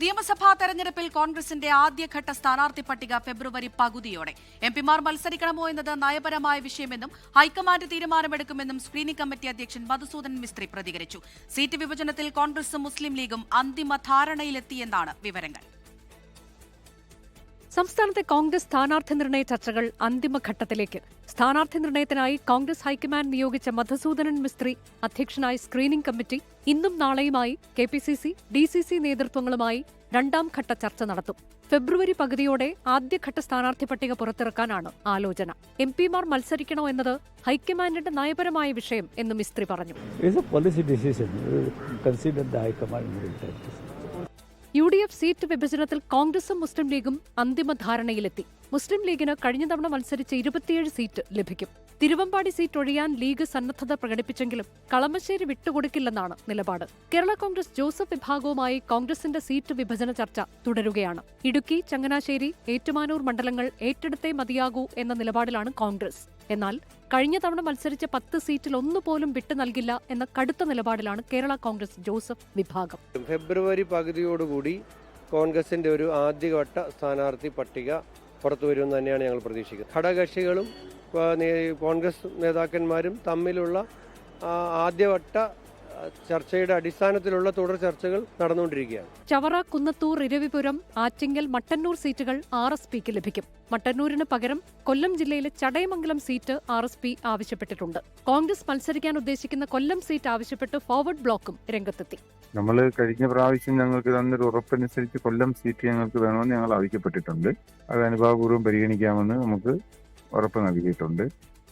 നിയമസഭാ തെരഞ്ഞെടുപ്പിൽ കോൺഗ്രസിന്റെ ആദ്യഘട്ട സ്ഥാനാർത്ഥി പട്ടിക ഫെബ്രുവരി പകുതിയോടെ. എംപിമാർ മത്സരിക്കണമോ എന്നത് നയപരമായ വിഷയമെന്നും ഹൈക്കമാൻഡ് തീരുമാനമെടുക്കുമെന്നും സ്ക്രീനിംഗ് കമ്മിറ്റി അധ്യക്ഷൻ മധുസൂദൻ മിസ്ത്രി പ്രതികരിച്ചു. സീറ്റ് വിഭജനത്തിൽ കോൺഗ്രസും മുസ്ലിം ലീഗും അന്തിമ ധാരണയിലെത്തിയെന്നാണ് വിവരങ്ങൾ. സംസ്ഥാനത്തെ കോൺഗ്രസ് സ്ഥാനാർത്ഥി നിർണയ ചർച്ചകൾ അന്തിമഘട്ടത്തിലേക്ക്. സ്ഥാനാർത്ഥി നിർണയത്തിനായി കോൺഗ്രസ് ഹൈക്കമാൻഡ് നിയോഗിച്ച മധുസൂദനൻ മിസ്ത്രി അധ്യക്ഷനായ സ്ക്രീനിംഗ് കമ്മിറ്റി ഇന്നും നാളെയുമായി KPCC, DCC നേതൃത്വങ്ങളുമായി രണ്ടാം ഘട്ട ചർച്ച നടത്തും. ഫെബ്രുവരി പകുതിയോടെ ആദ്യഘട്ട സ്ഥാനാർത്ഥി പട്ടിക പുറത്തിറക്കാനാണ് ആലോചന. MPമാർ മത്സരിക്കണോ എന്നത് ഹൈക്കമാൻഡിന്റെ നയപരമായ വിഷയം എന്ന് മിസ്ത്രി പറഞ്ഞു. UDF സീറ്റ് വിഭജനത്തിൽ കോൺഗ്രസും മുസ്ലിം ലീഗും അന്തിമ ധാരണയിലെത്തി. മുസ്ലിം ലീഗിന് കഴിഞ്ഞ തവണ മത്സരിച്ച് 27 സീറ്റ് ലഭിക്കും. തിരുവമ്പാടി സീറ്റ് ഒഴിയാൻ ലീഗ് സന്നദ്ധത പ്രകടിപ്പിച്ചെങ്കിലും കളമശ്ശേരി വിട്ടുകൊടുക്കില്ലെന്നാണ് നിലപാട്. കേരള കോൺഗ്രസ് ജോസഫ് വിഭാഗവുമായി കോൺഗ്രസിന്റെ സീറ്റ് വിഭജന ചർച്ച തുടരുകയാണ്. ഇടുക്കി, ചങ്ങനാശ്ശേരി, ഏറ്റുമാനൂർ മണ്ഡലങ്ങൾ ഏറ്റെടുത്തേ മതിയാകൂ എന്ന നിലപാടിലാണ് കോൺഗ്രസ്. എന്നാൽ കഴിഞ്ഞ തവണ മത്സരിച്ച 10 സീറ്റിൽ ഒന്നുപോലും വിട്ടു നൽകില്ല എന്ന കടുത്ത നിലപാടിലാണ് കേരള കോൺഗ്രസ് ജോസഫ് വിഭാഗം. ഫെബ്രുവരി പകുതിയോടുകൂടി കോൺഗ്രസിന്റെ ഒരു ആദ്യഘട്ട സ്ഥാനാർത്ഥി പട്ടിക പുറത്തുവരുമെന്ന് തന്നെയാണ് ഞങ്ങൾ പ്രതീക്ഷിക്കുന്നത്. ഘടകകക്ഷികളും കോൺഗ്രസ് നേതാക്കന്മാരും തമ്മിലുള്ള ആദ്യവട്ട ചർച്ചയുടെ അടിസ്ഥാനത്തിലുള്ള തുടർ ചർച്ചകൾ നടന്നുകൊണ്ടിരിക്കുകയാണ്. ചവറ, കുന്നത്തൂർ, ഇരവിപുരം, ആറ്റിങ്ങൽ, മട്ടന്നൂർ സീറ്റുകൾ RSPക്ക് ലഭിക്കും. മട്ടന്നൂരിന് പകരം കൊല്ലം ജില്ലയിലെ ചടയമംഗലം സീറ്റ് RSP ആവശ്യപ്പെട്ടിട്ടുണ്ട്. കോൺഗ്രസ് മത്സരിക്കാൻ ഉദ്ദേശിക്കുന്ന കൊല്ലം സീറ്റ് ആവശ്യപ്പെട്ട് ഫോർവേഡ് ബ്ലോക്കും രംഗത്തെത്തി. നമ്മൾ കഴിഞ്ഞ പ്രാവശ്യം ഞങ്ങൾക്ക് തന്നൊരു ഉറപ്പനുസരിച്ച് കൊല്ലം സീറ്റ് ഞങ്ങൾക്ക് വേണമെന്ന് ഞങ്ങൾ ആവശ്യപ്പെട്ടിട്ടുണ്ട്. അത് അനുഭാവപൂർവ്വം പരിഗണിക്കാമെന്ന് നമുക്ക് ഉറപ്പ് നൽകിയിട്ടുണ്ട്.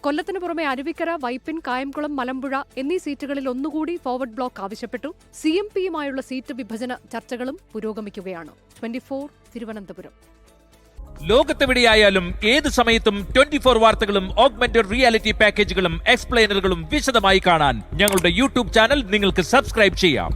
കൊല്ലത്തിന് പുറമെ അരുവിക്കര, വൈപ്പിൻ, കായംകുളം, മലമ്പുഴ എന്നീ സീറ്റുകളിൽ ഒന്നുകൂടി ഫോർവേഡ് ബ്ലോക്ക് ആവശ്യപ്പെട്ടു. CMPയുമായുള്ള സീറ്റ് വിഭജന ചർച്ചകളും പുരോഗമിക്കുകയാണ്. 24 തിരുവനന്തപുരം. ലോകത്തെവിടെയായാലും ഏത് സമയത്തും 24 വാർത്തകളും ഓഗ്മെന്റഡ് റിയാലിറ്റി പാക്കേജുകളും എക്സ്പ്ലെയിനറുകളും വിശദമായി കാണാൻ ഞങ്ങളുടെ YouTube ചാനൽ നിങ്ങൾക്ക് സബ്സ്ക്രൈബ് ചെയ്യാം.